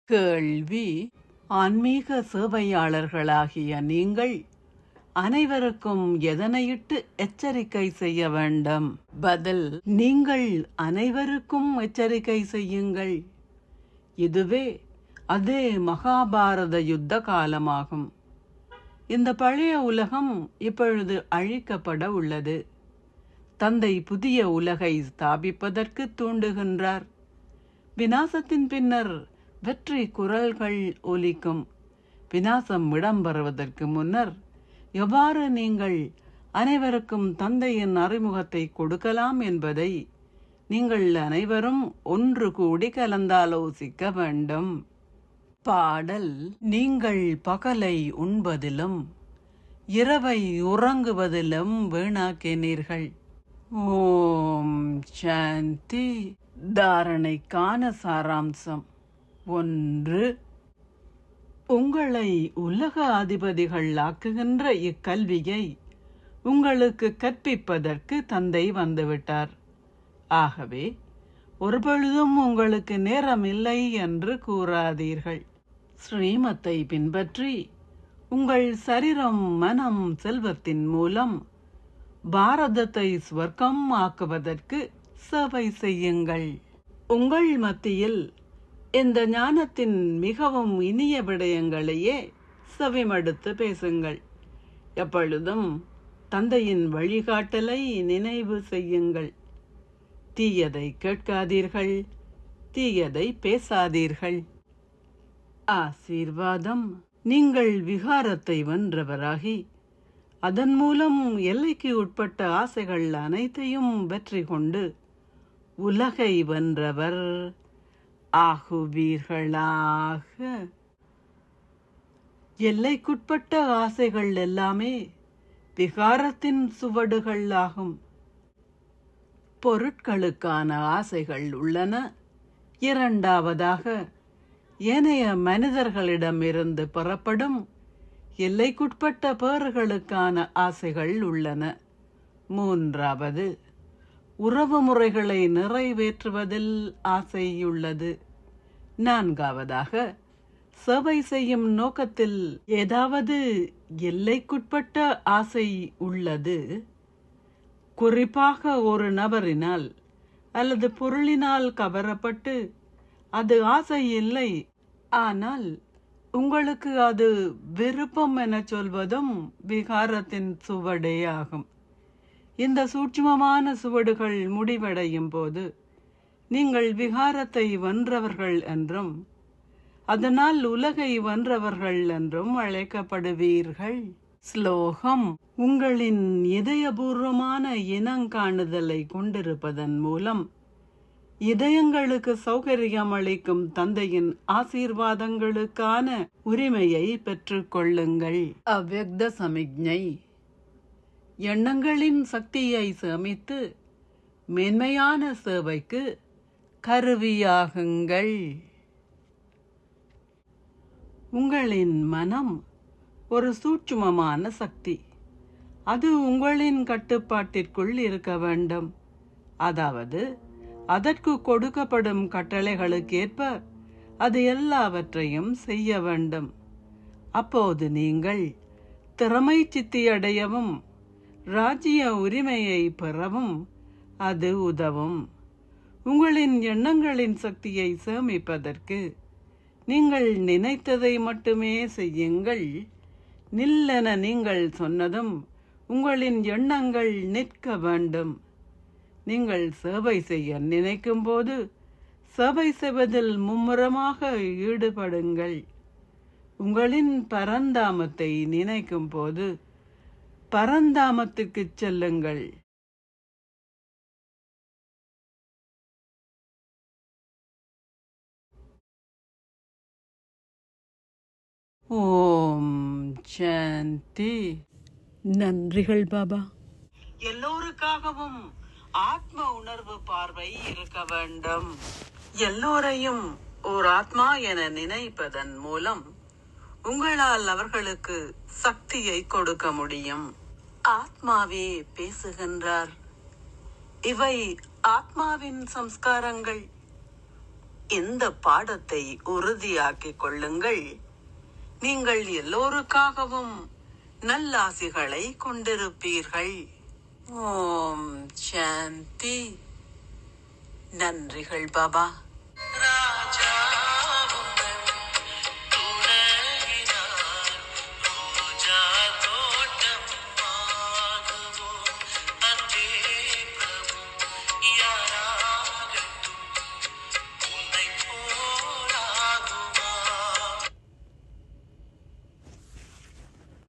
கேள்வி: ஆன்மீக சேவையாளர்களாகிய நீங்கள் அனைவருக்கும் எதனையிட்டு எச்சரிக்கை செய்ய வேண்டும்? பதில்: நீங்கள் அனைவருக்கும் எச்சரிக்கை செய்யுங்கள். இதுவே அதே மகாபாரத யுத்த காலமாகும். இந்த பழைய உலகம் இப்பொழுது அழிக்கப்பட உள்ளது. தந்தை புதிய உலகை ஸ்தாபிப்பதற்கு தூண்டுகின்றார். விநாசத்தின் பின்னர் வெற்றி குரல்கள் ஒலிக்கும். விநாசம் இடம்பெறுவதற்கு முன்னர் எவ்வாறு நீங்கள் அனைவருக்கும் தந்தையின் அறிமுகத்தை கொடுக்கலாம் என்பதை நீங்கள் அனைவரும் ஒன்று கூடி கலந்தாலோசிக்க வேண்டும். பாடல்: நீங்கள் பகலை உண்பதிலும் இரவை உறங்குவதிலும் வீணாக்கினீர்கள். ஓம் சாந்தி. தாரணைக்கான சாராம்சம்: 1. உங்களை உலக அதிபதிகள் ஆக்குகின்ற இக்கல்வியை உங்களுக்கு கற்பிப்பதற்கு தந்தை வந்துவிட்டார். ஆகவே ஒருபொழுதும் உங்களுக்கு நேரம் இல்லை என்று கூறாதீர்கள். ஸ்ரீமத்தை பின்பற்றி உங்கள் சரீரம், மனம், செல்வத்தின் மூலம் பாரதத்தை ஸ்வர்க்கம் ஆக்குவதற்கு சேவை செய்யுங்கள். உங்கள் மத்தியில் இந்த ஞானத்தின் மிகவும் இனிய விடயங்களையே செவிமடுத்து பேசுங்கள். எப்பொழுதும் தந்தையின் வழிகாட்டலை நினைவு செய்யுங்கள். தீயதை கேட்காதீர்கள், தீயதை பேசாதீர்கள். ஆசீர்வாதம்: நீங்கள் விகாரத்தை வென்றவராகி அதன் மூலம் எல்லைக்கு உட்பட்ட ஆசைகள் அனைத்தையும் வெற்றி கொண்டு உலகை வென்றவர் ஆகுவீர்களாக. எல்லைக்குட்பட்ட ஆசைகள் எல்லாமே விகாரத்தின் சுவடுகள் ஆகும். பொருட்களுக்கான ஆசைகள் உள்ளன. இரண்டாவதாக, ஏனைய மனிதர்களிடமிருந்து பெறப்படும் எல்லைக்குட்பட்ட பேறுகளுக்கான ஆசைகள் உள்ளன. மூன்றாவது, உறவு முறைகளை நிறைவேற்றுவதில் ஆசையுள்ளது. நான்காவதாக, சேவை செய்யும் நோக்கத்தில் ஏதாவது எல்லைக்குட்பட்ட ஆசை உள்ளது. குறிப்பாக ஒரு நபரினால் அல்லது பொருளினால் கவரப்பட்டு அது ஆசை இல்லை, ஆனால் உங்களுக்கு அது விருப்பம் என சொல்வதும் விகாரத்தின் சுவடே ஆகும். இந்த சூட்சுமமான சுவடுகள் முடிவடையும் போது நீங்கள் விகாரத்தை வென்றவர்கள் என்றும் அதனால் உலகை வென்றவர்கள் என்றும் அழைக்கப்படுவீர்கள். ஸ்லோகம்: உங்களின் இதயபூர்வமான இனங்காணுதலை கொண்டிருப்பதன் மூலம் இதயங்களுக்கு சௌகரியம் அளிக்கும் தந்தையின் ஆசீர்வாதங்களுக்கான உரிமையை பெற்றுக்கொள்ளுங்கள். அவ்யக்த சமிக்ஞை: எண்ணங்களின் சக்தியை சேமித்து மேன்மையான சேவைக்கு கருவியாகுங்கள். உங்களின் மனம் ஒரு சூட்சுமமான சக்தி. அது உங்களின் கட்டுப்பாட்டிற்குள் இருக்க வேண்டும். அதாவது அதற்கு கொடுக்கப்படும் கட்டளைகளுக்கேற்ப அது எல்லாவற்றையும் செய்ய வேண்டும். அப்போது நீங்கள் திறமை சித்தியடையவும் ராஜ்ய உரிமையை பெறவும் அது உதவும். உங்களின் எண்ணங்களின் சக்தியை சேமிப்பதற்கு நீங்கள் நினைத்ததை மட்டுமே செய்யுங்கள். நில்லென நீங்கள் சொன்னதும் உங்களின் எண்ணங்கள் நிற்க வேண்டும். நீங்கள் சேவை செய்ய நினைக்கும் போது சேவை செய்வதில் மும்முரமாக ஈடுபடுங்கள். உங்களின் பரந்தாமத்தை நினைக்கும் போது பரந்தாமத்திற்கு செல்லுங்கள். ஓம் சாந்தி. நன்றிகள் பாபா. எல்லோருக்காகவும் ஆத்ம உணர்வு பார்வை இருக்க வேண்டும். எல்லோரையும் ஓர் ஆத்மா என நினைப்பதன் மூலம் உங்களால் அவர்களுக்கு சக்தியை கொடுக்க முடியும். ஆத்மாவே பேசுகின்றார். இவை ஆத்மாவின் சம்ஸ்காரங்கள். இந்த பாடத்தை உறுதியாக்கிக் கொள்ளுங்கள். நீங்கள் எல்லோருக்காகவும் நல்லாசிகளை கொண்டிருப்பீர்கள். ஓம் சாந்தி. நன்றிகள் பாபா. ராஜா